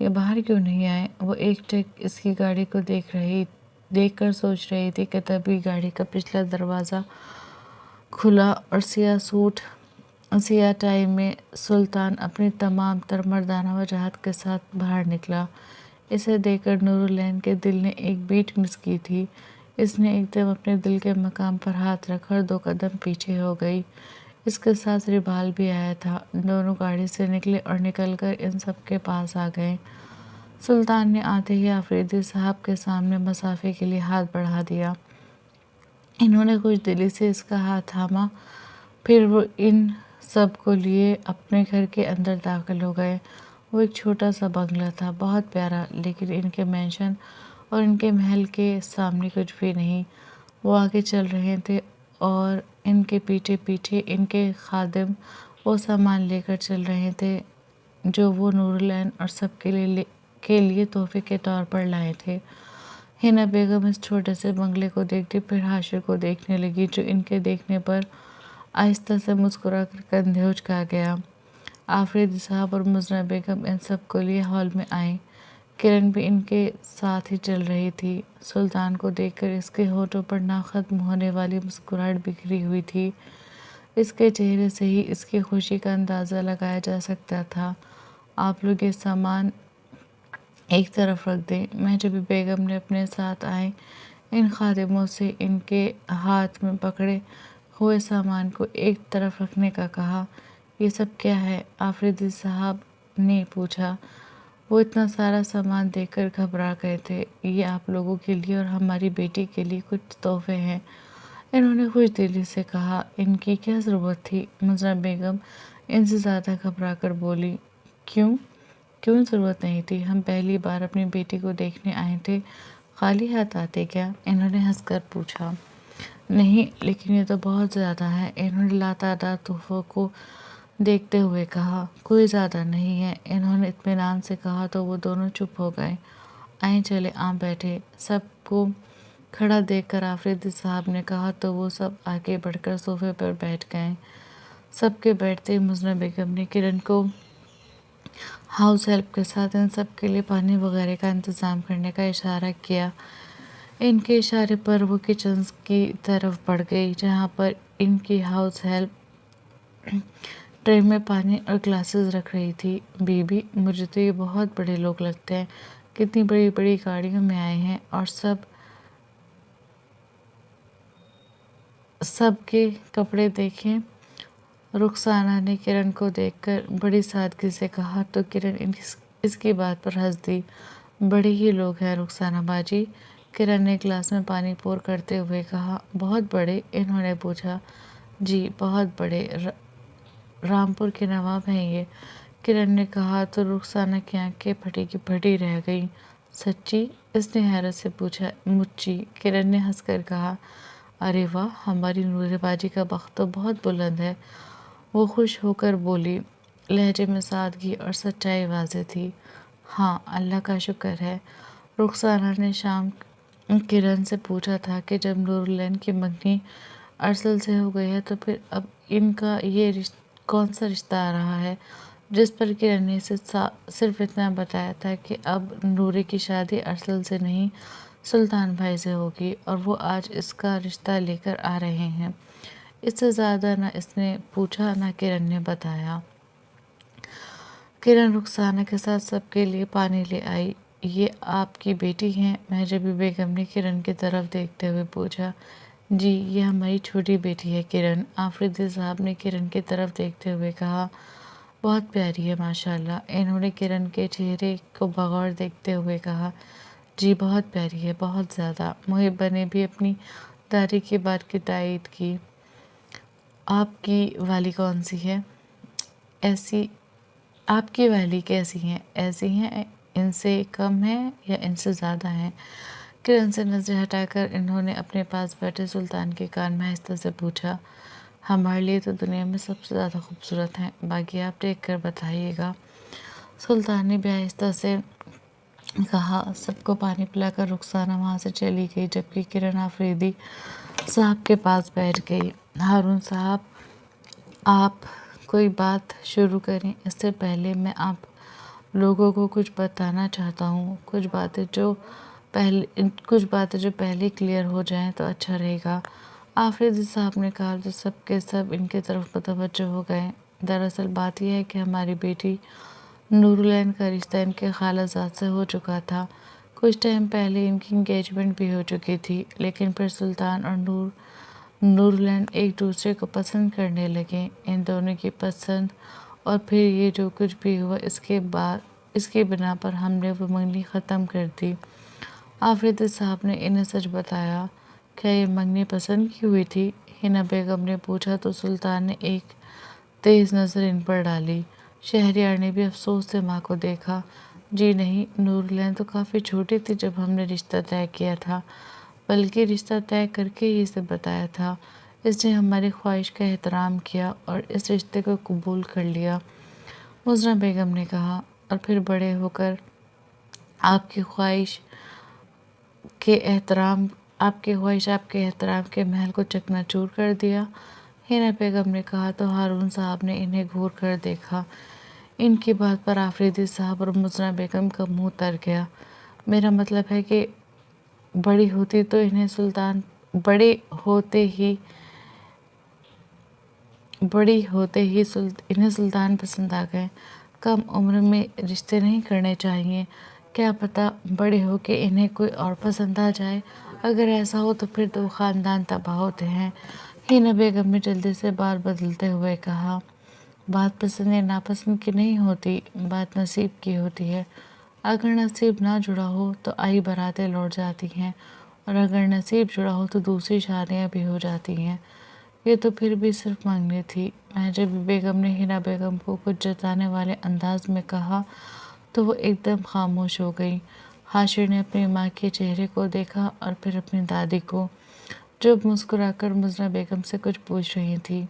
یہ باہر کیوں نہیں آئے؟ وہ ایک ٹک اس کی گاڑی کو دیکھ کر سوچ رہی تھی کہ تبھی گاڑی کا پچھلا دروازہ کھلا اور سیاہ ٹائی میں سلطان اپنی تمام تر مردانہ وجاہت کے ساتھ باہر نکلا۔ اسے دیکھ کر نورالعین کے دل نے ایک بیٹ مس کی تھی۔ اس نے ایک دم اپنے دل کے مقام پر ہاتھ رکھا اور 2 قدم پیچھے ہو گئی۔ اس کے ساتھ ربال بھی آیا تھا۔ دونوں گاڑی سے نکلے اور نکل کر ان سب کے پاس آ گئے۔ سلطان نے آتے ہی آفریدی صاحب کے سامنے مسافے کے لیے ہاتھ بڑھا دیا۔ انہوں نے خوش دلی سے اس کا ہاتھ تھاما، پھر وہ ان سب کو لیے اپنے گھر کے اندر داخل ہو گئے۔ وہ ایک چھوٹا سا بنگلہ تھا، بہت پیارا، لیکن ان کے مینشن اور ان کے محل کے سامنے کچھ بھی نہیں۔ وہ آگے چل رہے تھے اور ان کے پیچھے پیچھے ان کے خادم وہ سامان لے کر چل رہے تھے جو وہ نورالعین اور سب کے لیے تحفے کے طور پر لائے تھے۔ حنا بیگم اس چھوٹے سے بنگلے کو دیکھتی، پھر حاشر کو دیکھنے لگی جو ان کے دیکھنے پر آہستہ سے مسکرا کر کندھے اچکا گیا۔ آفریدی صاحب اور مزنہ بیگم ان سب کو لیے ہال میں آئیں۔ کرن بھی ان کے ساتھ ہی چل رہی تھی۔ سلطان کو دیکھ کر اس کے ہونٹوں پر نہ ختم ہونے والی مسکراہٹ بکھری ہوئی تھی۔ اس کے چہرے سے ہی اس کی خوشی کا اندازہ لگایا جا سکتا تھا۔ آپ لوگ یہ سامان ایک طرف رکھ دیں۔ مہجبی بیگم نے اپنے ساتھ آئے ان خادموں سے ان کے ہاتھ میں پکڑے ہوئے سامان کو ایک طرف رکھنے کا کہا۔ یہ سب کیا ہے؟ آفریدی صاحب نے پوچھا۔ وہ اتنا سارا سامان دیکھ کر گھبرا گئے تھے۔ یہ آپ لوگوں کے لیے اور ہماری بیٹی کے لیے کچھ تحفے ہیں، انہوں نے خوش دلی سے کہا۔ ان کی کیا ضرورت تھی؟ مزنہ بیگم ان سے زیادہ گھبرا کر بولی۔ کیوں ضرورت نہیں تھی؟ ہم پہلی بار اپنی بیٹی کو دیکھنے آئے تھے، خالی ہاتھ آتے کیا؟ انہوں نے ہنس کر پوچھا۔ نہیں، لیکن یہ تو بہت زیادہ ہے، انہوں نے لاتعداد تحفوں کو دیکھتے ہوئے کہا۔ کوئی زیادہ نہیں ہے، انہوں نے اطمینان سے کہا تو وہ دونوں چپ ہو گئے۔ آئیں چلیں، آپ بیٹھیں۔ سب کو کھڑا دیکھ کر آفریدی صاحب نے کہا تو وہ سب آگے بڑھ کر صوفے پر بیٹھ گئے۔ سب کے بیٹھتے ہی مزنہ بیگم نے کرن کو ہاؤس ہیلپ کے ساتھ ان سب کے لیے پانی وغیرہ کا انتظام کرنے کا اشارہ کیا۔ ان کے اشارے پر وہ کچن کی طرف بڑھ گئی جہاں پر ان کی ہاؤس ہیلپ ٹرے میں پانی اور گلاسز رکھ رہی تھی۔ بی بی، مجھے تو یہ بہت بڑے لوگ لگتے ہیں، کتنی بڑی بڑی گاڑیوں میں آئے ہیں اور سب کے کپڑے دیکھیں۔ رخسانہ نے کرن کو دیکھ کر بڑی سادگی سے کہا تو کرن اس کی بات پر ہنس دی۔ بڑے ہی لوگ ہیں رخسانہ باجی، کرن نے گلاس میں پانی پور کرتے ہوئے کہا۔ بہت بڑے؟ انہوں نے پوچھا۔ جی بہت بڑے، رامپور کے نواب ہیں یہ، کرن نے کہا تو رخسانہ کی آنکھیں پھٹی کی پھٹی رہ گئیں۔ سچی؟ اس نے حیرت سے پوچھا۔ مچی، کرن نے ہنس کر کہا۔ ارے واہ، ہماری نورے باجی کا بخت تو بہت بلند ہے، وہ خوش ہو کر بولی۔ لہجے میں سادگی اور سچائی واضح تھی۔ ہاں، اللہ کا شکر ہے۔ رخسانہ نے شام کرن سے پوچھا تھا کہ جب نورالعین کی منگنی ارسل سے ہو گئی ہے تو پھر اب ان کا یہ کون سا رشتہ آ رہا ہے، جس پر کرن نے اسے صرف اتنا بتایا تھا کہ اب نورے کی شادی ارسل سے نہیں سلطان بھائی سے ہوگی اور وہ آج اس کا رشتہ لے کر آ رہے ہیں۔ اس سے زیادہ نہ اس نے پوچھا نہ کرن نے بتایا۔ کرن رخسانہ کے ساتھ سب کے لیے پانی لے آئی۔ یہ آپ کی بیٹی ہیں؟ مہجبی بیگم نے کرن کی طرف دیکھتے ہوئے پوچھا۔ جی، یہ ہماری چھوٹی بیٹی ہے کرن، آفریدی صاحب نے کرن کی طرف دیکھتے ہوئے کہا۔ بہت پیاری ہے ماشاءاللہ، انہوں نے کرن کے چہرے کو بغور دیکھتے ہوئے کہا۔ جی بہت پیاری ہے، بہت زیادہ۔ محبہ نے بھی اپنی دادی کی بات کی تائید کی۔ آپ کی والی کون سی ہے؟ آپ کی والی کیسی ہیں؟ ایسی ہیں؟ ان سے کم ہیں یا ان سے زیادہ ہیں؟ کرن سے نظر ہٹا کر انہوں نے اپنے پاس بیٹھے سلطان کے کان میں آہستہ سے پوچھا۔ ہمارے لیے تو دنیا میں سب سے زیادہ خوبصورت ہیں، باقی آپ دیکھ کر بتائیے گا۔ سلطان نے بھی آہستہ سے کہا۔ سب کو پانی پلا کر رخسانہ وہاں سے چلی گئی جبکہ کرن آفریدی صاحب کے پاس بیٹھ گئی۔ ہارون صاحب، آپ کوئی بات شروع کریں، اس سے پہلے میں آپ لوگوں کو کچھ بتانا چاہتا ہوں، کچھ باتیں جو پہلے کلیئر ہو جائیں تو اچھا رہے گا۔ آفریدی صاحب نے کہا تو سب کے سب ان کی طرف متوجہ ہو گئے۔ دراصل بات یہ ہے کہ ہماری بیٹی نورالعین کا رشتہ ان کے خالہ زاد سے ہو چکا تھا۔ کچھ ٹائم پہلے ان کی انگیجمنٹ بھی ہو چکی تھی، لیکن پھر سلطان اور نورالعین ایک دوسرے کو پسند کرنے لگے۔ ان دونوں کی پسند اور پھر یہ جو کچھ بھی ہوا، اس کی بنا پر ہم نے وہ منگنی ختم کر دی۔ آفریدی صاحب نے انہیں سچ بتایا۔ کیا یہ منگنی پسند کی ہوئی تھی؟ حنا بیگم نے پوچھا تو سلطان نے ایک تیز نظر ان پر ڈالی۔ شہریار نے بھی افسوس سے ماں کو دیکھا۔ جی نہیں، نورالعین تو کافی چھوٹی تھی جب ہم نے رشتہ طے کیا تھا، بلکہ رشتہ طے کر کے ہی اسے بتایا تھا۔ اس نے ہماری خواہش کا احترام کیا اور اس رشتے کو قبول کر لیا، مزنہ بیگم نے کہا، اور پھر بڑے ہو کر آپ کی خواہش آپ کے احترام کے محل کو چکنا چور کر دیا۔ حنا بیگم نے کہا تو ہارون صاحب نے انہیں گھور کر دیکھا۔ ان کی بات پر آفریدی صاحب اور مزنہ بیگم کا منہ تر گیا۔ میرا مطلب ہے کہ بڑی ہوتی تو انہیں سلطان پسند آ گئے۔ کم عمر میں رشتے نہیں کرنے چاہیے، کیا پتہ بڑے ہو کے انہیں کوئی اور پسند آ جائے۔ اگر ایسا ہو تو پھر تو خاندان تباہ ہوتے ہیں۔ حنا بیگم نے جلدی سے بات بدلتے ہوئے کہا، بات پسند یا ناپسند کی نہیں ہوتی، بات نصیب کی ہوتی ہے۔ اگر نصیب نہ جڑا ہو تو آئی براتیں لوٹ جاتی ہیں، اور اگر نصیب جڑا ہو تو دوسری شادیاں بھی ہو جاتی ہیں۔ یہ تو پھر بھی صرف منگنی تھی۔ مہجبی بیگم نے حنا بیگم کو کچھ جتانے والے انداز میں کہا تو وہ ایک دم خاموش ہو گئی۔ حاشر نے اپنی ماں کے چہرے کو دیکھا اور پھر اپنی دادی کو، جو مسکرا کر مزنہ بیگم سے کچھ پوچھ رہی تھی۔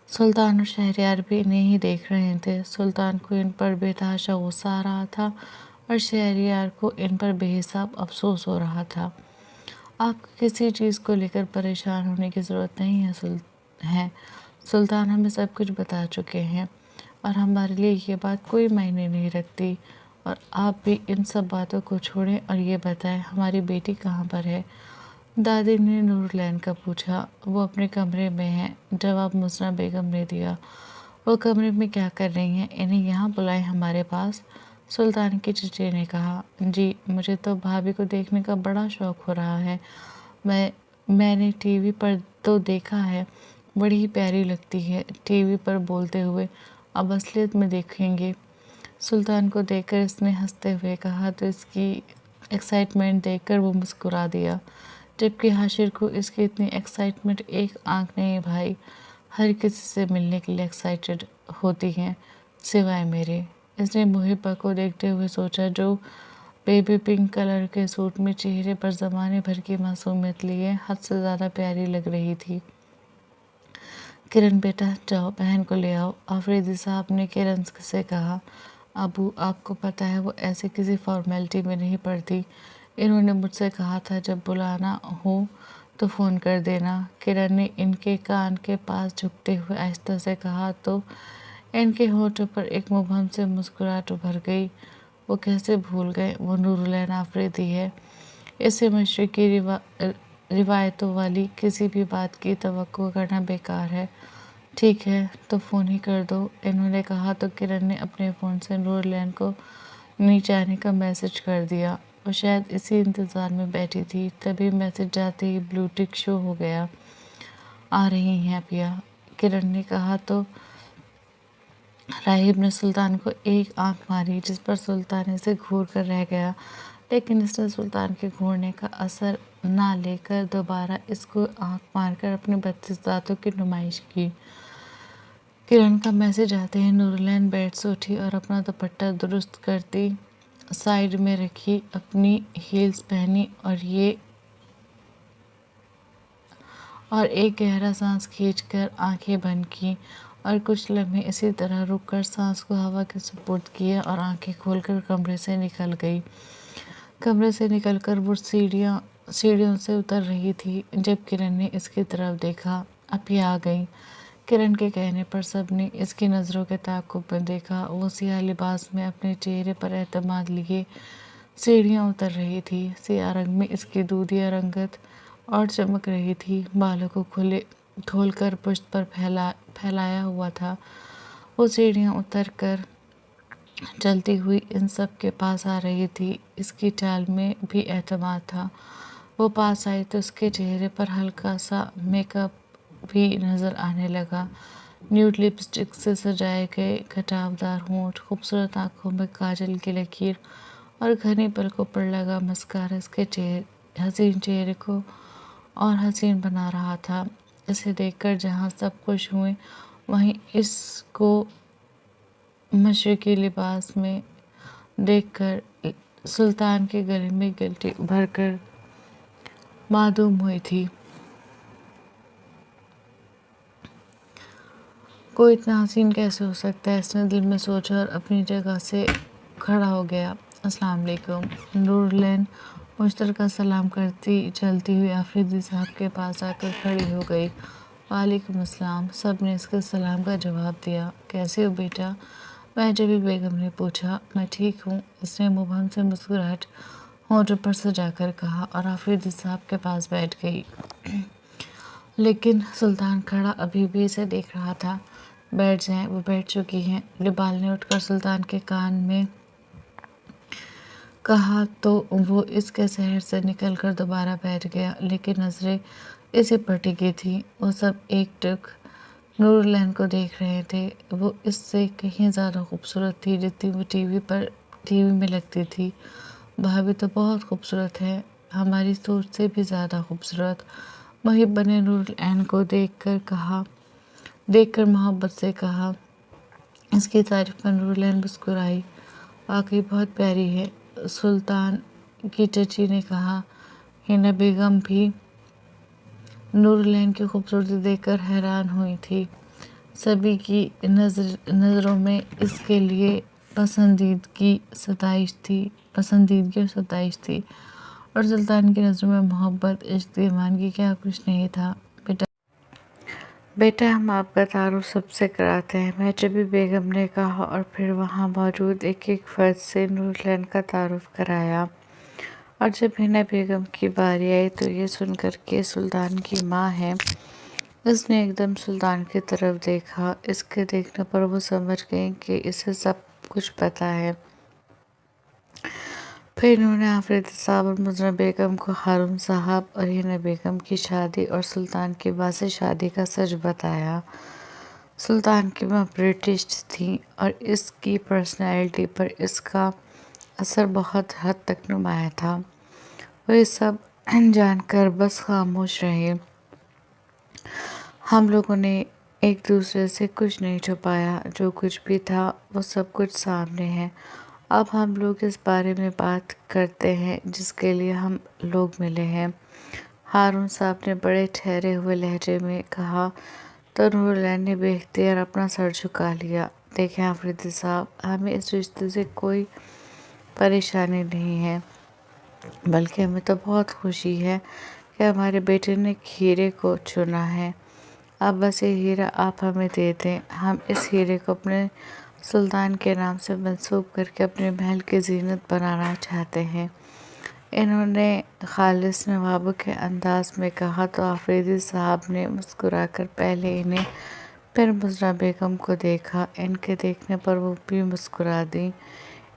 سلطان اور شہریار بھی انہیں ہی دیکھ رہے تھے۔ سلطان کو ان پر بے تحاشا غصہ آ رہا تھا اور شہریار کو ان پر بے حساب افسوس ہو رہا تھا۔ آپ کو کسی چیز کو لے کر پریشان ہونے کی ضرورت نہیں ہے، سلطان ہمیں سب کچھ بتا چکے ہیں اور ہمارے لیے یہ بات کوئی معنی نہیں رکھتی، اور آپ بھی ان سب باتوں کو چھوڑیں اور یہ بتائیں ہماری بیٹی کہاں پر ہے۔ دادی نے نورالعین کا پوچھا۔ وہ اپنے کمرے میں ہیں، جواب مزنہ بیگم نے دیا۔ وہ کمرے میں کیا کر رہی ہیں؟ انہیں یہاں بلائیں ہمارے پاس، سلطان کی چچی نے کہا۔ جی، مجھے تو بھابھی کو دیکھنے کا بڑا شوق ہو رہا ہے۔ میں نے ٹی وی پر تو دیکھا ہے، بڑی پیاری لگتی ہے ٹی وی پر بولتے ہوئے، اب اصلیت میں دیکھیں گے۔ سلطان کو دیکھ کر اس نے ہنستے ہوئے کہا تو اس کی ایکسائٹمنٹ دیکھ کر وہ مسکرا دیا، جبکہ حاشر کو اس کی اتنی ایکسائٹمنٹ ایک آنکھ نہیں بھائی۔ ہر کسی سے ملنے کے لیے ایکسائٹڈ ہوتی ہیں سوائے میرے۔ اس نے محبہ کو دیکھتے ہوئے سوچا، جو بیبی پنک کلر کے سوٹ میں چہرے پر زمانے بھر کی معصومیت لیے حد سے زیادہ پیاری لگ رہی تھی۔ کرن بیٹا، جاؤ بہن کو لے آؤ، آفریدی صاحب نے کرن سے کہا۔ ابو، آپ کو پتہ ہے وہ ایسے کسی فارمیلٹی میں نہیں پڑتی، انہوں نے مجھ سے کہا تھا جب بلانا ہو تو فون کر دینا۔ کرن نے ان کے کان کے پاس جھکتے ہوئے آہستہ سے کہا تو ان کے ہونٹوں پر ایک مبہم سے مسکراہٹ ابھر گئی۔ وہ کیسے بھول گئے، وہ نورالعین آفریدی ہے۔ اسے مشرقی روایتوں والی کسی بھی بات کی توقع کرنا بیکار ہے۔ ٹھیک ہے تو فون ہی کر دو، انہوں نے کہا تو کرن نے اپنے فون سے نورالعین کو نیچے آنے کا میسج کر دیا۔ وہ شاید اسی انتظار میں بیٹھی تھی، تبھی میسج جاتے ہی بلو ٹک شو ہو گیا۔ آ رہی ہیں اپیا، کرن نے کہا تو راہب نے سلطان کو ایک آنکھ ماری، جس پر سلطان اسے گھور کر رہ گیا، لیکن اس نے سلطان کے گھورنے کا اثر نہ لے کر دوبارہ اس کو آنکھ مار کر اپنی 32 دانتوں کی نمائش کی۔ کرن کا میسج آتے ہی نورالعین بیڈ سے اٹھی اور اپنا دوپٹہ درست کرتی سائیڈ میں رکھی، اپنی ہیلز پہنی اور ایک گہرا سانس کھینچ کر آنکھیں بند کیں اور کچھ لمحے اسی طرح رک کر سانس کو ہوا کے سپرد کیا اور آنکھیں کھول کر کمرے سے نکل گئی۔ کمرے سے نکل کر وہ سیڑھیوں سے اتر رہی تھی جب کرن نے اس کی طرف دیکھا۔ اپیا آ گئیں، کرن کے کہنے پر سب نے اس کی نظروں کے تعاقب میں دیکھا۔ وہ سیاہ لباس میں اپنے چہرے پر اعتماد لیے سیڑھیاں اتر رہی تھی۔ سیاہ رنگ میں اس کی دودھیا رنگت اور چمک رہی تھی۔ بالوں کو کھول کر پشت پر پھیلایا ہوا تھا۔ وہ سیڑھیاں اتر کر چلتی ہوئی ان سب کے پاس آ رہی تھی۔ اس کی چال میں بھی اعتماد تھا۔ وہ پاس آئی تو اس کے چہرے پر ہلکا سا میک اپ بھی نظر آنے لگا۔ نیوڈ لپسٹک سے سجائے گئے کٹاؤدار ہونٹ، خوبصورت آنکھوں میں کاجل کی لکیر اور گھنی پلکوں پر لگا مسکارا اس کے حسین چہرے کو اور حسین بنا رہا تھا۔ اسے دیکھ کر جہاں سب خوش ہوئے وہیں اس کو مشرقی لباس میں دیکھ کر سلطان کے گلے میں گلٹی بھر کر معدوم ہوئی تھی۔ کوئی اتنا حسین کیسے ہو سکتا ہے؟ اس نے دل میں سوچا اور اپنی جگہ سے کھڑا ہو گیا۔ السلام علیکم۔ نور لین مشترکہ سلام کرتی چلتی ہوئی آفریدی صاحب کے پاس آ کر کھڑی ہو گئی۔ وعلیکم السلام۔ سب نے اس کے سلام کا جواب دیا۔ کیسے ہو بیٹا؟ مہجبی بیگم نے پوچھا۔ میں ٹھیک ہوں، اس نے مبہم سے مسکراہٹ ہونٹوں پر سجا کر کہا اور آفریدی صاحب کے پاس بیٹھ گئی۔ لیکن سلطان کھڑا ابھی بھی اسے دیکھ رہا تھا۔ بیٹھ جائیں۔ وہ بیٹھ چکی ہیں، لبال نے اٹھ کر سلطان کے کان میں کہا تو وہ اس کے سحر سے نکل کر دوبارہ بیٹھ گیا، لیکن نظریں اسی پر ٹکی تھیں۔ وہ سب ایک ٹک نور لین کو دیکھ رہے تھے۔ وہ اس سے کہیں زیادہ خوبصورت تھی جتنی وہ ٹی وی میں لگتی تھی۔ بھابھی تو بہت خوبصورت ہے، ہماری سوچ سے بھی زیادہ خوبصورت، محب نے نور لین کو دیکھ کر محبت سے کہا۔ اس کی تعریف پر نور لین مسکرائی۔ واقعی بہت پیاری ہے، سلطان کی چچی نے کہا۔ ہنا بیگم بھی نور لین کی خوبصورتی دیکھ کر حیران ہوئی تھی۔ سبھی کی نظروں میں اس کے لیے پسندیدگی اور ستائش تھی، اور سلطان کی نظروں میں محبت، عشق، دیوانگی کیا کچھ نہیں تھا۔ بیٹا ہم آپ کا تعارف سب سے کراتے ہیں، مہجبی بیگم نے کہا اور پھر وہاں موجود ایک فرد سے نور لین کا تعارف کرایا۔ اور جب ہنا بیگم کی باری آئی تو یہ سن کر کہ سلطان کی ماں ہے، اس نے ایک دم سلطان کی طرف دیکھا۔ اس کے دیکھنے پر وہ سمجھ گئیں کہ اسے سب کچھ پتہ ہے۔ پھر انہوں نے آفریدی صاحب اور مزرہ بیگم کو ہارون صاحب اور ہنا بیگم کی شادی اور سلطان کی ماں سے شادی کا سچ بتایا۔ سلطان کی ماں برٹش تھیں اور اس کی پرسنالٹی پر اس کا اثر بہت حد تک نمایاں تھا۔ وہ یہ سب جان کر بس خاموش رہے۔ ہم لوگوں نے ایک دوسرے سے کچھ نہیں چھپایا، جو کچھ بھی تھا وہ سب کچھ سامنے ہے۔ اب ہم لوگ اس بارے میں بات کرتے ہیں جس کے لیے ہم لوگ ملے ہیں، ہارون صاحب نے بڑے ٹھہرے ہوئے لہجے میں کہا تو نور لین نے بے اختیار اپنا سر جھکا لیا۔ دیکھیں آفریدی صاحب، ہمیں اس رشتے سے کوئی پریشانی نہیں ہے، بلکہ ہمیں تو بہت خوشی ہے کہ ہمارے بیٹے نے ایک ہیرے کو چنا ہے۔ اب بس یہ ہیرا آپ ہمیں دے دیں، ہم اس ہیرے کو اپنے سلطان کے نام سے منسوب کر کے اپنے محل کی زینت بنانا چاہتے ہیں۔ انہوں نے خالص نوابوں کے انداز میں کہا تو آفریدی صاحب نے مسکرا کر پہلے انہیں پھر مزرہ بیگم کو دیکھا۔ ان کے دیکھنے پر وہ بھی مسکرا دیں۔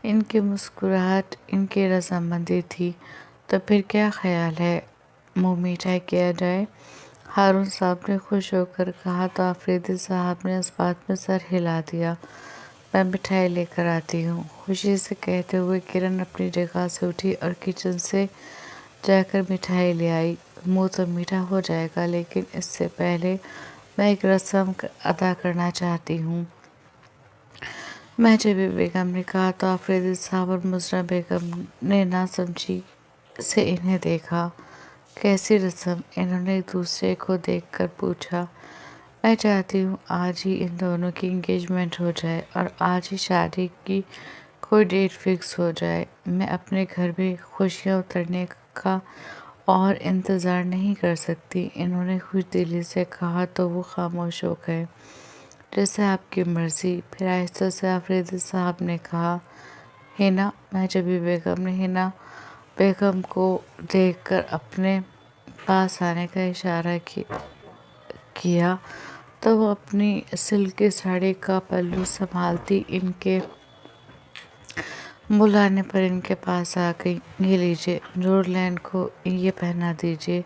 ان کی مسکراہٹ ان کی رضامندی تھی۔ تو پھر کیا خیال ہے منہ میٹھا کیا جائے؟ ہارون صاحب نے خوش ہو کر کہا تو آفریدی صاحب نے اس بات میں سر ہلا دیا۔ میں مٹھائی لے کر آتی ہوں، خوشی سے کہتے ہوئے کرن اپنی جگہ سے اٹھی اور کچن سے جا کر مٹھائی لے آئی۔ منہ تو میٹھا ہو جائے گا، لیکن اس سے پہلے میں ایک رسم ادا کرنا چاہتی ہوں، مہجبی بیگم نے کہا تو آفریدی صاحب اور مزرہ بیگم نے نہ سمجھی سے انہیں دیکھا۔ کیسی رسم؟ انہوں نے ایک دوسرے کو دیکھ کر پوچھا۔ میں چاہتی ہوں آج ہی ان دونوں کی انگیجمنٹ ہو جائے اور آج ہی شادی کی کوئی ڈیٹ فکس ہو جائے۔ میں اپنے گھر بھی خوشیاں اترنے کا اور انتظار نہیں کر سکتی۔ انہوں نے خوش دلی سے کہا تو وہ خاموش ہو گئے۔ جیسے آپ کی مرضی۔ پھر آہستہ سے آفریدی صاحب نے کہا، ہنا۔ محجبی بیگم نے ہنا بیگم کو دیکھ کر اپنے پاس آنے کا اشارہ کیا تو وہ اپنی سلکی ساڑی کا پلو سنبھالتی ان کے بلانے پر ان کے پاس آ گئی۔ یہ لیجیے، نور لین کو یہ پہنا دیجیے،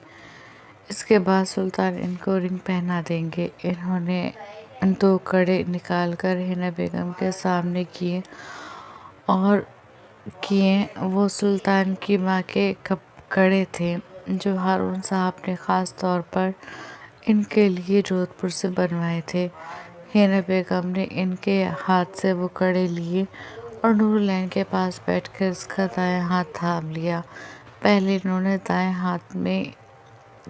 اس کے بعد سلطان ان کو رنگ پہنا دیں گے۔ انہوں نے 2 کڑے نکال کر ہنا بیگم کے سامنے کیے اور وہ سلطان کی ماں کے کڑے تھے جو ہارون صاحب نے خاص طور پر ان کے لیے جودھ پور سے بنوائے تھے۔ ہنا بیگم نے ان کے ہاتھ سے وہ کڑے لیے اور نور لین کے پاس بیٹھ کر اس کا دایاں ہاتھ تھام لیا۔ پہلے انہوں نے دائیں ہاتھ میں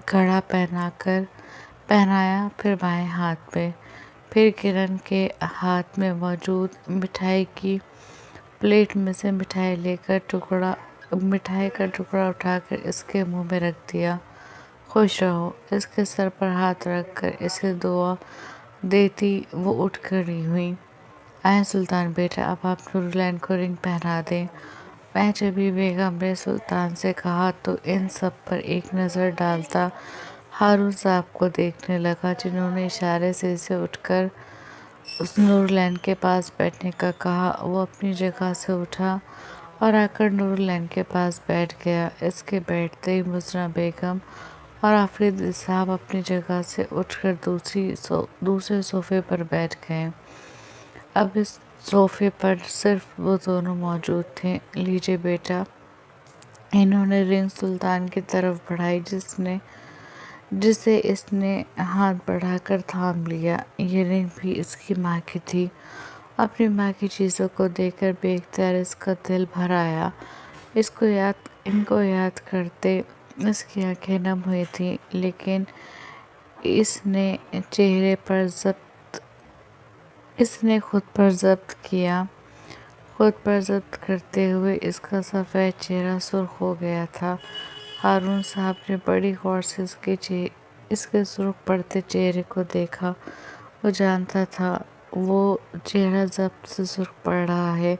کڑا پہنایا، پھر بائیں ہاتھ میں، پھر کرن کے ہاتھ میں موجود مٹھائی کی پلیٹ میں سے مٹھائی لے کر مٹھائی کا ٹکڑا اٹھا کر اس کے منہ میں رکھ دیا۔ خوش رہو۔ اس کے سر پر ہاتھ رکھ کر اسے دعا دیتی وہ اٹھ کھڑی ہوئی۔ آئیں سلطان بیٹا، اب آپ نور لین کو رنگ پہنا دیں۔ محجبی بیگم نے سلطان سے کہا تو ان سب پر ایک نظر ڈالتا ہارون صاحب کو دیکھنے لگا، جنہوں نے اشارے سے اسے اٹھ کر اس نور لین کے پاس بیٹھنے کا کہا۔ وہ اپنی جگہ سے اٹھا اور آ کر نور لین کے پاس بیٹھ گیا۔ اس کے بیٹھتے ہی مزرہ بیگم اور آفریدی صاحب اپنی جگہ سے اٹھ کر دوسرے صوفے پر بیٹھ گئے۔ اب اس صوفے پر صرف وہ دونوں موجود تھے۔ لیجیے بیٹا۔ انہوں نے رنگ سلطان کی طرف بڑھائی جسے اس نے ہاتھ بڑھا کر تھام لیا۔ یہ رنگ بھی اس کی ماں کی تھی۔ اپنی ماں کی چیزوں کو دیکھ کر بے اختیار اس کا دل بھر آیا۔ ان کو یاد کرتے اس کی آنکھیں نم ہوئی تھیں، لیکن اس نے خود پر ضبط کیا۔ خود پر ضبط کرتے ہوئے اس کا سفید چہرہ سرخ ہو گیا تھا۔ ہارون صاحب نے بڑی غور سے اس کے سرخ پڑتے چہرے کو دیکھا۔ وہ جانتا تھا وہ چہرہ ضبط سے سرخ پڑ رہا ہے۔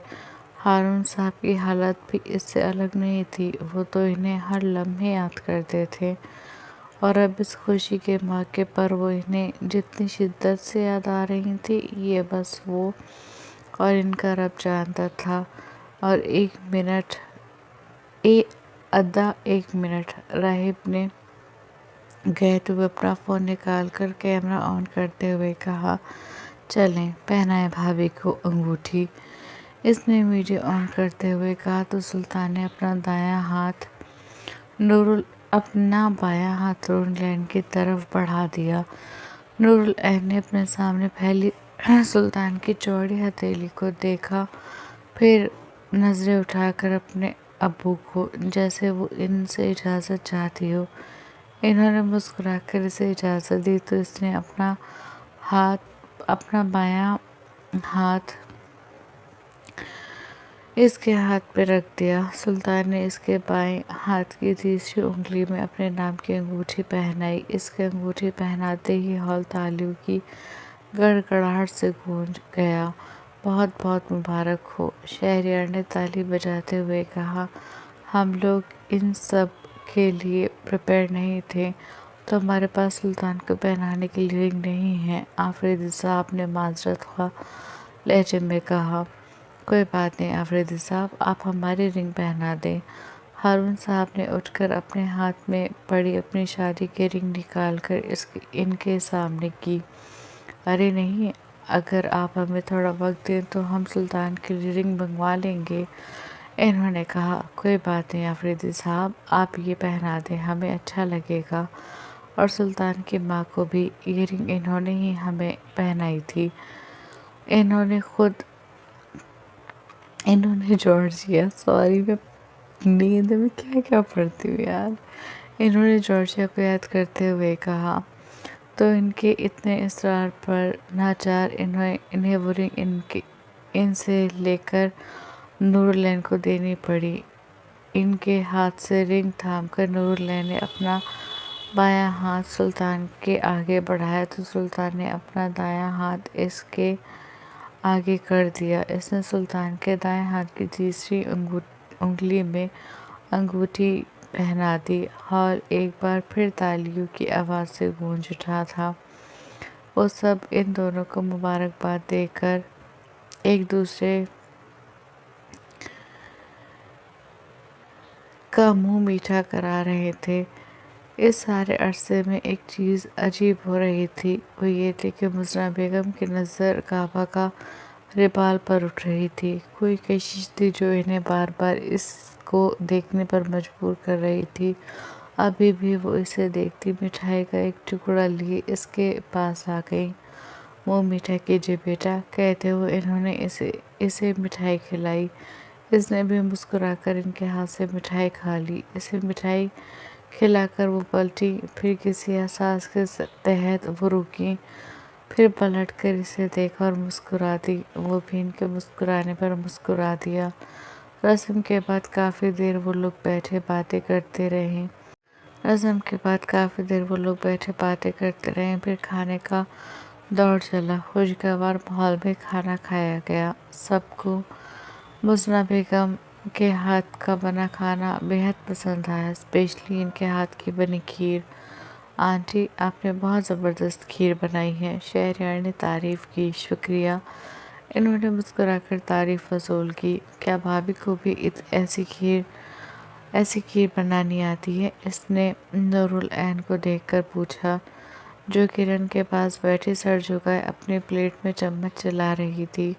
ہارون صاحب کی حالت بھی اس سے الگ نہیں تھی۔ وہ تو انہیں ہر لمحے یاد کرتے تھے، اور اب اس خوشی کے موقع پر وہ انہیں جتنی شدت سے یاد آ رہی تھی، یہ بس وہ اور ان کا رب جانتا تھا۔ اور ایک منٹ راہب نے کہتے ہوئے اپنا فون نکال کر کیمرہ آن کرتے ہوئے کہا، چلیں پہنائیں بھابھی کو انگوٹھی۔ اس نے ویڈیو آن کرتے ہوئے کہا تو سلطان نے اپنا بایاں ہاتھ نور لین کی طرف بڑھا دیا۔ نور لین نے اپنے سامنے پھیلی سلطان کی چوڑی ہتھیلی کو دیکھا، پھر نظریں اٹھا کر اپنے ابو کو، جیسے وہ ان سے اجازت چاہتی ہو۔ انہوں نے مسکرا کر اسے اجازت دی تو اس نے اپنا بایاں ہاتھ اس کے ہاتھ پہ رکھ دیا۔ سلطان نے اس کے بائیں ہاتھ کی تیسری انگلی میں اپنے نام کی انگوٹھی پہنائی۔ اس کے انگوٹھی پہناتے ہی ہال تالیوں کی گڑگڑاہٹ سے گونج گیا۔ بہت بہت مبارک ہو، شہریار نے تالی بجاتے ہوئے کہا۔ ہم لوگ ان سب کے لیے پریپیئرڈ نہیں تھے، تو ہمارے پاس سلطان کو پہنانے کے لیے رنگ نہیں ہے، آفریدی صاحب نے معذرت خواہ لہجے میں کہا۔ کوئی بات نہیں آفریدی صاحب، آپ ہماری رنگ پہنا دیں۔ ہارون صاحب نے اٹھ کر اپنے ہاتھ میں پڑی اپنی شادی کی رنگ نکال کر ان کے سامنے کی۔ ارے نہیں، اگر آپ ہمیں تھوڑا وقت دیں تو ہم سلطان کے لیے رنگ منگوا لیں گے۔ انہوں نے کہا، کوئی بات نہیں آفریدی صاحب، آپ یہ پہنا دیں، ہمیں اچھا لگے گا۔ اور سلطان کی ماں کو بھی یہ رنگ انہوں نے ہی ہمیں پہنائی تھی۔ انہوں نے جارجیا میں نیند میں کیا پڑھتی ہوں یار۔ انہوں نے جارجیا کو یاد کرتے ہوئے کہا۔ تو ان کے اتنے اصرار پر ناچار انہیں وہ رنگ ان سے لے کر نور لین کو دینی پڑی۔ ان کے ہاتھ سے رنگ تھام کر نوراللہ نے اپنا بایاں ہاتھ سلطان کے آگے بڑھایا تو سلطان نے اپنا دایاں ہاتھ اس کے آگے کر دیا۔ اس نے سلطان کے دائیں ہاتھ کی تیسری انگلی میں انگوٹھی پہنا دی۔ ہال ایک بار پھر تالیوں کی آواز سے گونج اٹھا تھا۔ وہ سب ان دونوں کو مبارکباد دے کر ایک دوسرے کا منہ میٹھا کرا رہے تھے۔ اس سارے عرصے میں ایک چیز عجیب ہو رہی تھی، وہ یہ تھی کہ مزنہ بیگم کی نظر کعبہ کا ربال پر اٹھ رہی تھی۔ کوئی کشش تھی جو انہیں بار بار اس کو دیکھنے پر مجبور کر رہی تھی۔ ابھی بھی وہ اسے دیکھتی مٹھائی کا ایک ٹکڑا لیے اس کے پاس آ گئیں۔ منہ میٹھا کیجئے بیٹا، کہتے ہوئے انہوں نے اسے مٹھائی کھلائی۔ اس نے بھی مسکرا کر ان کے ہاتھ سے مٹھائی کھا لی۔ اسے مٹھائی کھلا کر وہ پلٹی، پھر کسی احساس کے تحت وہ رکیں، پھر پلٹ کر اسے دیکھا اور مسکرا دی۔ وہ بھی ان کے مسکرانے پر مسکرا دیا۔ رسم کے بعد کافی دیر وہ لوگ بیٹھے باتیں کرتے رہے۔ پھر کھانے کا دور چلا۔ خوشگوار ماحول میں کھانا کھایا گیا۔ سب کو مزنہ بیگم کے ہاتھ کا بنا کھانا بے حد پسند آیا، اسپیشلی ان کے ہاتھ کی بنی کھیر۔ آنٹی، آپ نے بہت زبردست کھیر بنائی ہے، شہریار نے تعریف کی۔ شکریہ، انہوں نے مسکرا کر تعریف وصول کی۔ کیا بھابھی کو بھی ایسی کھیر بنانی آتی ہے؟ اس نے نورالعین کو دیکھ کر پوچھا، جو کرن کے پاس بیٹھی سر جھکائے اپنی پلیٹ میں چمچ چلا رہی تھی۔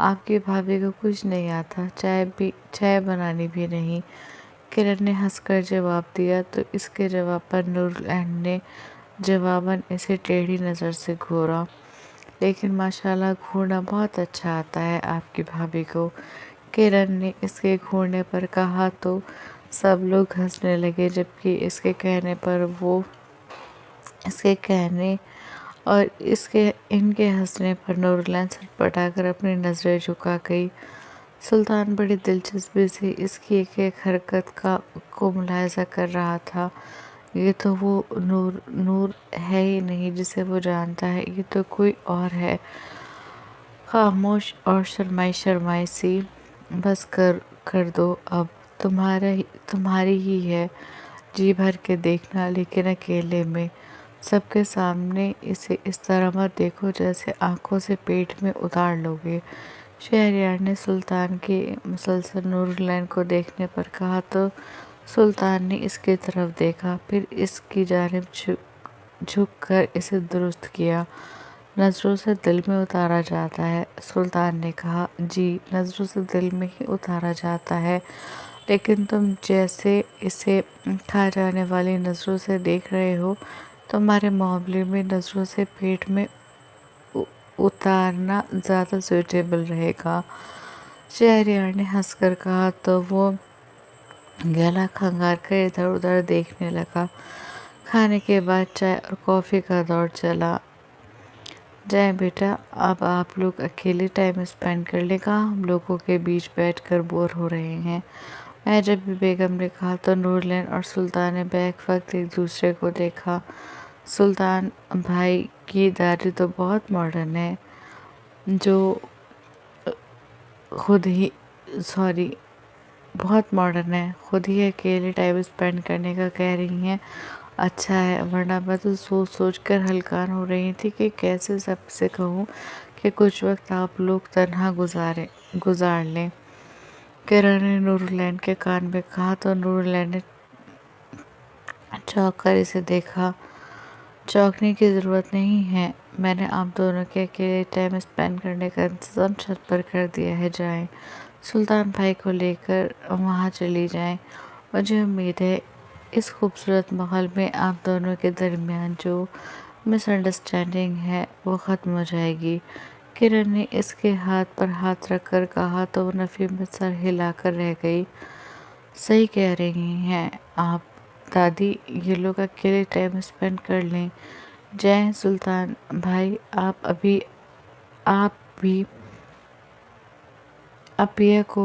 آپ کی بھابھی کو کچھ نہیں آتا، چائے بنانی بھی نہیں، کرن نے ہنس کر جواب دیا۔ تو اس کے جواب پر نورالعین نے جواباً اسے ٹیڑھی نظر سے گھورا۔ لیکن ماشاءاللہ گھورنا بہت اچھا آتا ہے آپ کی بھابھی کو، کرن نے اس کے گھورنے پر کہا تو سب لوگ ہنسنے لگے، جبکہ اس کے کہنے اور ان کے ہنسنے پر نورالعین سٹپٹا کر اپنی نظریں جھکا گئی۔ سلطان بڑی دلچسپی سے اس کی ایک ایک حرکت کو ملاحظہ کر رہا تھا۔ یہ تو وہ نور ہے ہی نہیں جسے وہ جانتا ہے، یہ تو کوئی اور ہے، خاموش اور شرمائی سی۔ بس کر دو اب، تمہاری ہی ہے، جی بھر کے دیکھنا، لیکن اکیلے میں، سب کے سامنے اسے اس طرح مت دیکھو جیسے آنکھوں سے پیٹ میں اتار لوگے۔ شہریار نے سلطان کے مسلسل نورالعین کو دیکھنے پر کہا تو سلطان نے اس کی طرف دیکھا، پھر اس کی جانب جھک کر اسے درست کیا۔ نظروں سے دل میں اتارا جاتا ہے، سلطان نے کہا۔ جی، نظروں سے دل میں ہی اتارا جاتا ہے، لیکن تم جیسے اسے کھا جانے والی نظروں سے دیکھ رہے ہو، تمہارے معاملے میں نظروں سے پیٹ میں اتارنا زیادہ سوٹیبل رہے گا۔ شہریار نے ہنس کر کہا تو وہ گلا کھنگار کر ادھر ادھر دیکھنے لگا۔ کھانے کے بعد چائے اور کافی کا دور چلا۔ جائیں بیٹا، اب آپ لوگ اکیلے ٹائم اسپینڈ کر لیں، کہاں ہم لوگوں کے بیچ بیٹھ کر بور ہو رہے ہیں۔ جب بیگم نے کہا تو نورالعین اور سلطان نے بیک وقت ایک دوسرے کو دیکھا۔ سلطان بھائی کی دادی تو بہت ماڈرن ہے، خود ہی اکیلے ٹائم اسپینڈ کرنے کا کہہ رہی ہیں۔ اچھا ہے، ورنہ میں تو سوچ کر ہلکان ہو رہی تھی کہ کیسے سب سے کہوں کہ کچھ وقت آپ لوگ تنہا گزار لیں۔ کرن نے نورالعین کے کان میں کہا تو نورالعین نے چونک کر اسے دیکھا۔ چونکنے کی ضرورت نہیں ہے، میں نے آپ دونوں کے اکیلے ٹائم اسپینڈ کرنے کا انتظام چھت پر کر دیا ہے، جائیں سلطان بھائی کو لے کر وہاں چلی جائیں۔ مجھے امید ہے اس خوبصورت ماحول میں آپ دونوں کے درمیان جو مس انڈرسٹینڈنگ ہے وہ ختم ہو جائے گی۔ کرن نے اس کے ہاتھ پر ہاتھ رکھ کر کہا تو وہ نفی میں سر ہلا کر رہ گئی۔ صحیح کہہ رہی ہیں آپ دادی، یہ لوگ اکیلے ٹائم اسپینڈ کر لیں۔ جائیں سلطان بھائی، آپ بھی ابیہ کو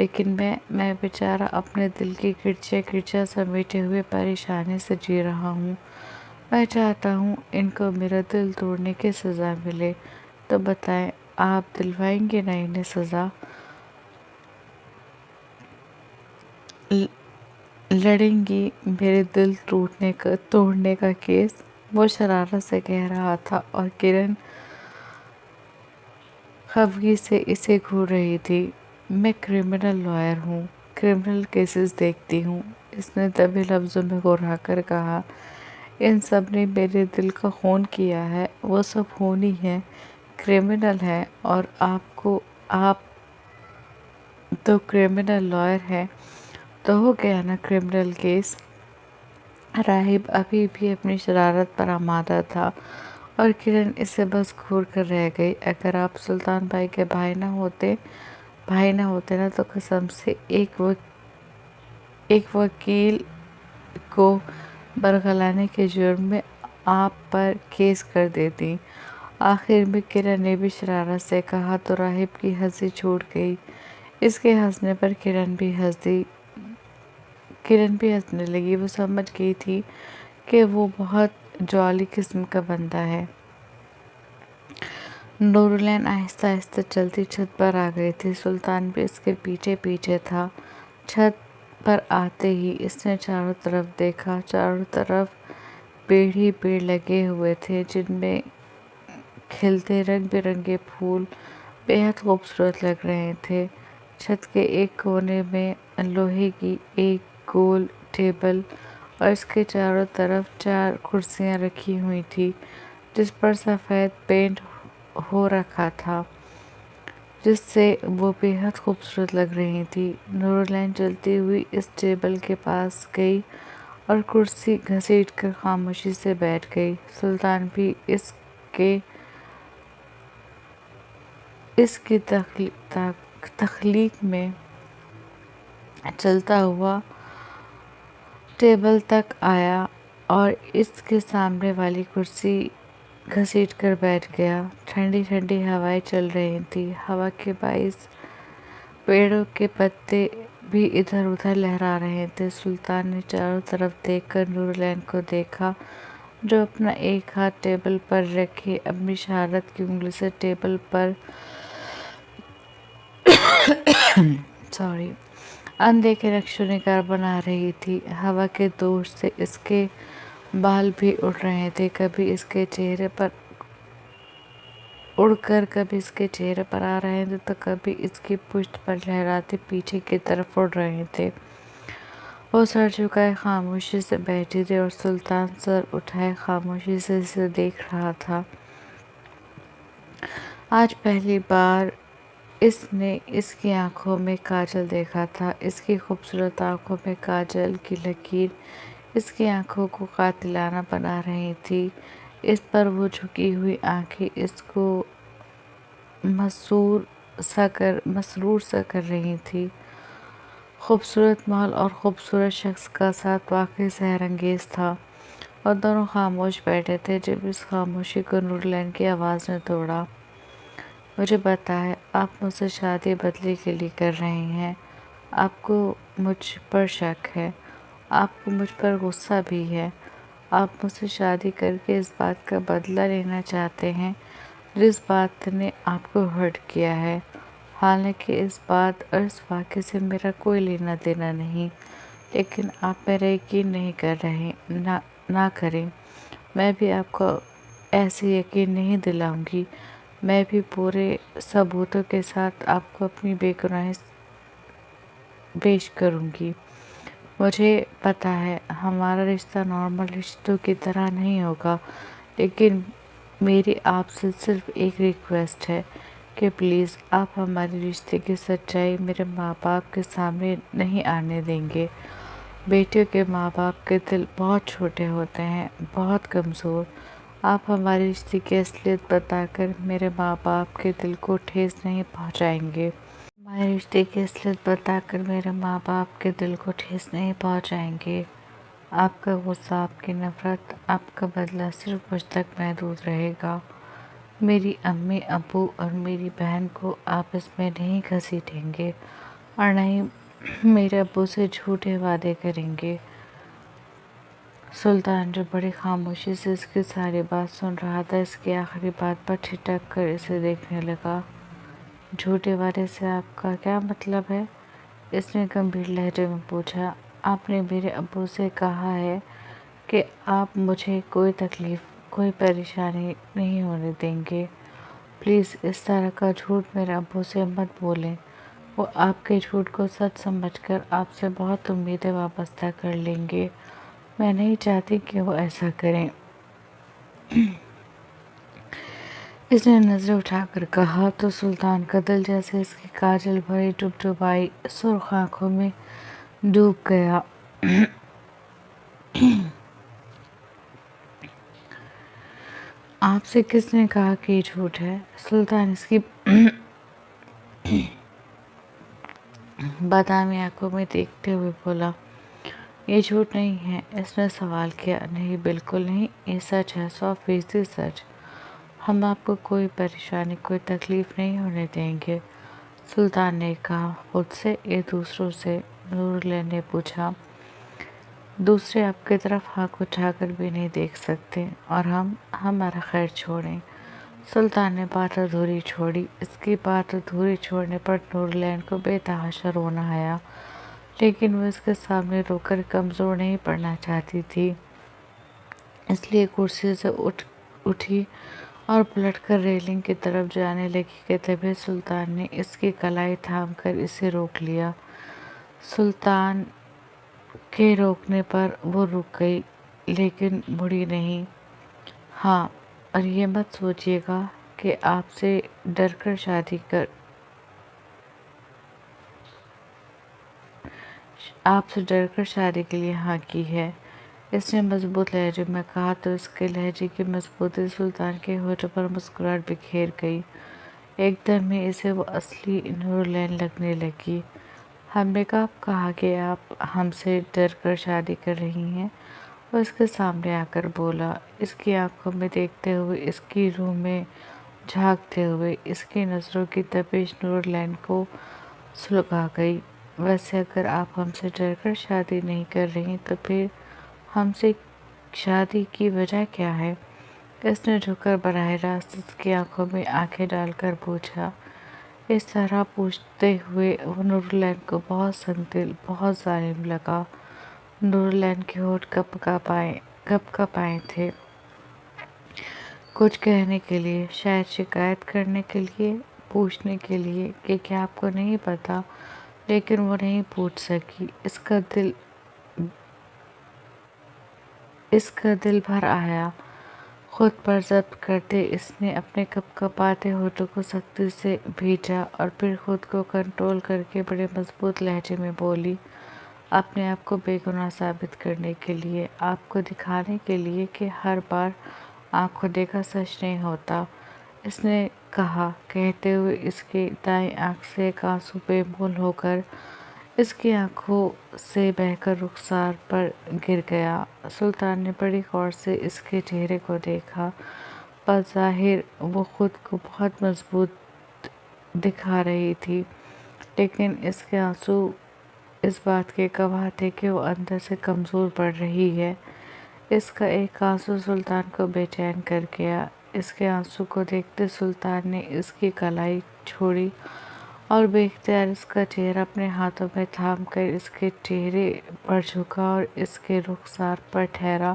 لیکن میں بیچارہ اپنے دل کی گرچہ سمیٹے ہوئے پریشانی سے جی رہا ہوں۔ میں چاہتا ہوں ان کو میرا دل توڑنے کی سزا ملے، تو بتائیں آپ دلوائیں گے نا انہیں سزا؟ لڑیں گی میرے دل توڑنے کا کیس؟ وہ شرارت سے کہہ رہا تھا اور کرن خفگی سے اسے گھور رہی تھی۔ میں کرمنل لائر ہوں، کرمنل کیسز دیکھتی ہوں، اس نے دبے لفظوں میں گھرا کر کہا۔ ان سب نے میرے دل کا خون کیا ہے، وہ سب خونی ہیں، کرمنل ہیں، اور آپ تو کرمنل لائر ہیں، تو ہو گیا نا کرمنل کیس۔ راہب ابھی بھی اپنی شرارت پر آمادہ تھا اور کرن اسے بس گھور کر رہ گئی۔ اگر آپ سلطان بھائی کے بھائی نہ ہوتے نا تو قسم سے ایک وکیل کو برگلانے کے جرم میں آپ پر کیس کر دیتی۔ آخر میں کرن نے بھی شرارت سے کہا تو راہب کی ہنسی چھوٹ گئی۔ اس کے ہنسنے پر کرن بھی ہنسنے لگی۔ وہ سمجھ گئی تھی کہ وہ بہت جوالی قسم کا بندہ ہے۔ نورالعین آہستہ آہستہ چلتی چھت پر آ گئی تھی، سلطان بھی اس کے پیچھے پیچھے تھا۔ چھت پر آتے ہی اس نے چاروں طرف دیکھا۔ چاروں طرف پیڑ ہی پیڑ لگے ہوئے تھے جن میں کھلتے رنگ برنگے پھول بے حد خوبصورت لگ رہے تھے۔ چھت کے ایک کونے میں لوہے کی ایک گول ٹیبل اور اس کے چاروں طرف 4 کرسیاں رکھی ہوئی تھیں جس پر سفید پینٹ ہو رکھا تھا، جس سے وہ بے حد خوبصورت لگ رہی تھی۔ نورالعین چلتی ہوئی اس ٹیبل کے پاس گئی اور کرسی گھسیٹ کر خاموشی سے بیٹھ گئی۔ سلطان بھی اس کی تخلیق میں چلتا ہوا ٹیبل تک آیا اور اس کے سامنے والی کرسی گھسیٹ کر بیٹھ گیا۔ ٹھنڈی ٹھنڈی ہوائیں چل رہی تھیں، ہوا کے باعث پیڑوں کے پتے بھی ادھر ادھر لہرا رہے تھے۔ سلطان نے چاروں طرف دیکھ کر نورالعین کو دیکھا جو اپنا ایک ہاتھ ٹیبل پر رکھے اپنی شہادت کی انگلی سے ٹیبل پر اندیکھے نقش و نگار بنا رہی تھی۔ ہوا کے دور سے اس کے بال بھی اڑ رہے تھے، کبھی اس کے چہرے پر اڑ کر کبھی اس کے چہرے پر آ رہے تھے تو کبھی اس کی پشت پر لہراتے پیچھے کی طرف اڑ رہے تھے۔ وہ سر جھکائے خاموشی سے بیٹھی تھی اور سلطان سر اٹھائے خاموشی سے اسے دیکھ رہا تھا۔ آج پہلی بار اس نے اس کی آنکھوں میں کاجل دیکھا تھا۔ اس کی خوبصورت آنکھوں میں کاجل کی لکیر اس کی آنکھوں کو قاتلانہ بنا رہی تھی۔ اس پر وہ جھکی ہوئی آنکھیں اس کو مسرور سا کر رہی تھی۔ خوبصورت محل اور خوبصورت شخص کا ساتھ واقعی سحر انگیز تھا اور دونوں خاموش بیٹھے تھے جب اس خاموشی کو نورالعین کی آواز نے توڑا۔ مجھے بتائیں، آپ مجھ سے شادی بدلے کے لیے کر رہے ہیں؟ آپ کو مجھ پر شک ہے، آپ کو مجھ پر غصہ بھی ہے، آپ مجھ سے شادی کر کے اس بات کا بدلہ لینا چاہتے ہیں جس بات نے آپ کو ہرٹ کیا ہے۔ حالانکہ اس بات اور اس واقعے سے میرا کوئی لینا دینا نہیں، لیکن آپ میرا یقین نہیں کر رہے، نہ کریں، میں بھی آپ کو ایسے یقین نہیں دلاؤں گی۔ میں بھی پورے ثبوتوں کے ساتھ آپ کو اپنی بے گناہی پیش کروں گی۔ مجھے پتہ ہے ہمارا رشتہ نارمل رشتوں کی طرح نہیں ہوگا، لیکن میری آپ سے صرف ایک ریکویسٹ ہے کہ پلیز آپ ہمارے رشتے کی سچائی میرے ماں باپ کے سامنے نہیں آنے دیں گے۔ بیٹیوں کے ماں باپ کے دل بہت چھوٹے ہوتے ہیں، بہت کمزور۔ آپ ہمارے رشتے کی اصلیت بتا کر میرے ماں باپ کے دل کو ٹھیس نہیں پہنچائیں گے۔ ہمارے رشتے کی اصلیت بتا کر میرے ماں باپ کے دل کو ٹھیس نہیں پہنچائیں گے۔ آپ کا غصہ، آپ کی نفرت، آپ کا بدلہ صرف مجھ تک محدود رہے گا۔ میری امی ابو اور میری بہن کو آپ اس میں نہیں گھسیٹیں گے۔ اور نہ ہی میرے ابو سے جھوٹے وعدے کریں گے۔ سلطان جو بڑی خاموشی سے اس کی ساری بات سن رہا تھا، اس کی آخری بات پر ٹھٹک کر اسے دیکھنے لگا۔ جھوٹے وعدے سے آپ کا کیا مطلب ہے؟ اس نے گمبھیر لہجے میں پوچھا۔ آپ نے میرے ابو سے کہا ہے کہ آپ مجھے کوئی تکلیف، کوئی پریشانی نہیں ہونے دیں گے۔ پلیز اس طرح کا جھوٹ میرے ابو سے مت بولیں، وہ آپ کے جھوٹ کو سچ سمجھ کر آپ سے بہت امیدیں وابستہ کر لیں گے۔ میں نہیں چاہتی کہ وہ ایسا کریں۔ اس نے نظریں اٹھا کر کہا تو سلطان کا دل جیسے اس کی کاجل بھری ڈبڈبائی سرخ آنکھوں میں ڈوب گیا۔ آپ سے کس نے کہا کہ یہ جھوٹ ہے؟ سلطان اس کی بادامی آنکھوں میں دیکھتے ہوئے بولا۔ یہ جھوٹ نہیں ہے، اس نے سوال کیا۔ نہیں، بالکل نہیں، یہ سچ ہے، 100% سچ۔ ہم آپ کو کوئی پریشانی، کوئی تکلیف نہیں ہونے دیں گے، سلطان نے کہا۔ خود سے یا دوسروں سے؟ نورالعین نے پوچھا۔ دوسرے آپ کی طرف آنکھ اٹھا کر بھی نہیں دیکھ سکتے، اور ہم ہمارا خیر چھوڑیں۔ سلطان نے بات ادھوری چھوڑی۔ اس کی بات ادھوری چھوڑنے پر نورالعین کو بے تحاشا رونا آیا، لیکن وہ اس کے سامنے رو کر کمزور نہیں پڑنا چاہتی تھی، اس لیے کرسی سے اٹھی اور پلٹ کر ریلنگ کی طرف جانے لگی کہ تبھی سلطان نے اس کی کلائی تھام کر اسے روک لیا۔ سلطان کے روکنے پر وہ رک گئی، لیکن مڑی نہیں۔ ہاں، اور یہ مت سوچیے گا کہ آپ سے ڈر کر شادی کے لیے ہاں کی ہے، اس نے مضبوط لہجے میں کہا تو اس کے لہجے کی مضبوطی سلطان کے ہونٹوں پر مسکراہٹ بکھیر گئی۔ ایک دم ہی اسے وہ اصلی نورالعین لگنے لگی۔ ہم نے کب کہا کہ آپ ہم سے ڈر کر شادی کر رہی ہیں؟ وہ اس کے سامنے آ کر بولا، اس کی آنکھوں میں دیکھتے ہوئے، اس کی روح میں جھانکتے ہوئے۔ اس کی نظروں کی تپش نورالعین کو سلگا گئی۔ ویسے اگر آپ ہم سے ڈر کر شادی نہیں کر رہی تو پھر ہم سے شادی کی وجہ کیا ہے؟ اس نے جھک کر براہ راست اس کی آنکھوں میں آنکھیں ڈال کر پوچھا۔ اس طرح پوچھتے ہوئے وہ نورالعین کو بہت سنگ دل، بہت ظالم لگا۔ نورالعین کے ہونٹ کپ کپ آئے تھے، کچھ کہنے کے لیے، شاید شکایت کرنے کے لیے، پوچھنے کے لیے کہ کیا آپ کو نہیں پتا، لیکن وہ نہیں پوچھ سکی۔ اس کا دل بھر آیا۔ خود پر ضبط کرتے اس نے اپنے کپ کپاتے ہونٹوں کو سختی سے بھینچا اور پھر خود کو کنٹرول کر کے بڑے مضبوط لہجے میں بولی، اپنے آپ کو بے گناہ ثابت کرنے کے لیے، آپ کو دکھانے کے لیے کہ ہر بار آنکھوں دیکھا سچ نہیں ہوتا، اس نے کہا، کہتے ہوئے اس کی دائیں آنکھ سے ایک آنسو بے مول ہو کر اس کی آنکھوں سے بہہ کر رخسار پر گر گیا۔ سلطان نے بڑی غور سے اس کے چہرے کو دیکھا۔ بظاہر وہ خود کو بہت مضبوط دکھا رہی تھی، لیکن اس کے آنسو اس بات کے گواہ تھے کہ وہ اندر سے کمزور پڑ رہی ہے۔ اس کا ایک آنسو سلطان کو بے چین کر گیا۔ اس کے آنسو کو دیکھتے سلطان نے اس کی کلائی چھوڑی اور بے اختیار اس کا چہرہ اپنے ہاتھوں میں تھام کر اس کے چہرے پر جھکا اور اس کے رخسار پر ٹھہرا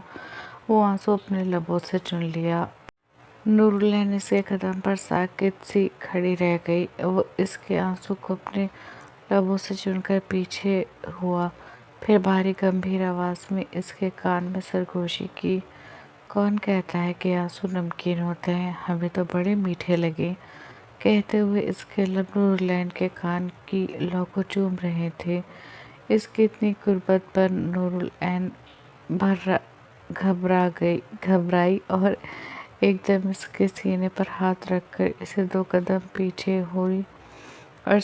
وہ آنسو اپنے لبوں سے چن لیا۔ نورالعین اس کے قدم پر ساکت سی کھڑی رہ گئی۔ وہ اس کے آنسو کو اپنے لبوں سے چن کر پیچھے ہوا، پھر بھاری گمبھیر آواز میں اس کے کان میں سرگوشی کی۔ کون کہتا ہے کہ آنسو نمکین ہوتے ہیں؟ ہمیں تو بڑے میٹھے لگے۔ کہتے ہوئے اس کے لب نورالعین کے کان کی لو کو چوم رہے تھے۔ اس کی اتنی قربت پر نورالعین گھبرائی اور ایک دم اس کے سینے پر ہاتھ رکھ کر اسے 2 قدم پیچھے ہوئی اور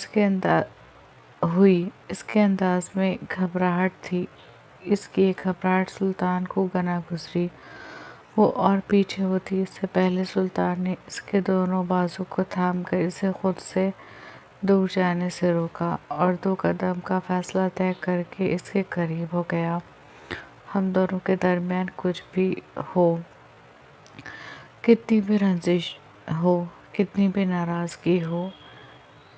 اس کے انداز میں گھبراہٹ تھی۔ اس کی یہ گھبراہٹ سلطان کو گنا گزری۔ وہ اور پیچھے ہوتی اس سے پہلے سلطان نے اس کے دونوں بازو کو تھام کر اسے خود سے دور جانے سے روکا اور 2 قدم کا فاصلہ طے کر کے اس کے قریب ہو گیا۔ ہم دونوں کے درمیان کچھ بھی ہو، کتنی بھی رنجش ہو، کتنی بھی ناراضگی ہو،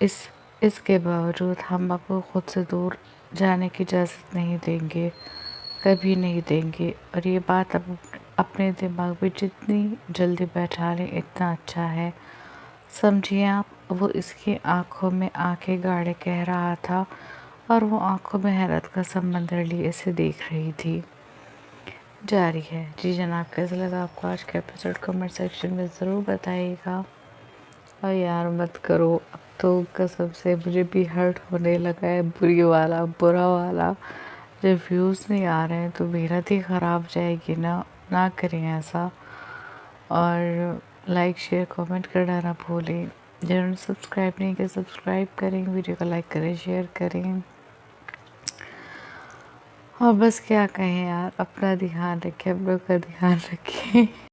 اس کے باوجود ہم آپ کو خود سے دور جانے کی اجازت نہیں دیں گے، کبھی نہیں دیں گے۔ اور یہ بات اب اپنے دماغ میں جتنی جلدی بیٹھا لیں اتنا اچھا ہے۔ سمجھیے آپ، وہ اس کی آنکھوں میں آنکھیں گاڑے کہہ رہا تھا اور وہ آنکھوں میں حیرت کا سمندر لیے اسے دیکھ رہی تھی۔ جاری ہے۔ جی جناب، کیسا لگا آپ کو آج کا ایپیسوڈ؟ کمنٹ سیکشن میں ضرور بتائیے گا۔ اور یار مت کرو، اب تو قسم سے مجھے بھی ہرٹ ہونے لگا ہے، برا والا۔ جب ویوز نہیں آ رہے ہیں تو محنت ہی خراب جائے گی نا، نہ کریں ایسا۔ اور لائک شیئر کامنٹ کرنا نہ بھولیں۔ جنہوں نے سبسکرائب نہیں کیا سبسکرائب کریں، ویڈیو کو لائک کریں، شیئر کریں۔ اور بس کیا کہیں یار، اپنا دھیان رکھیں، اپنوں کا دھیان رکھیں۔